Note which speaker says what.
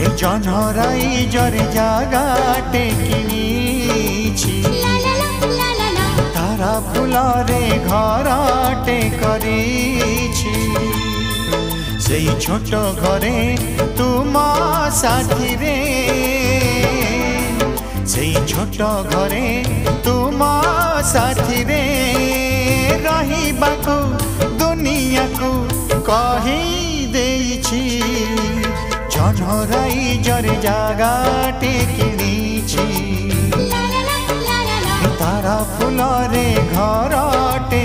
Speaker 1: ए जनराई जरे जागाटे किनिछि तारा फुलरे घरटे करिछि सेई छोट घरे तुम साथी रे सेई छोट घरे तुम साथी रे रहिबाकू दुनिया को कही देछि जनराई जरे जागाटे किनिछि तारा फुलरे घरटे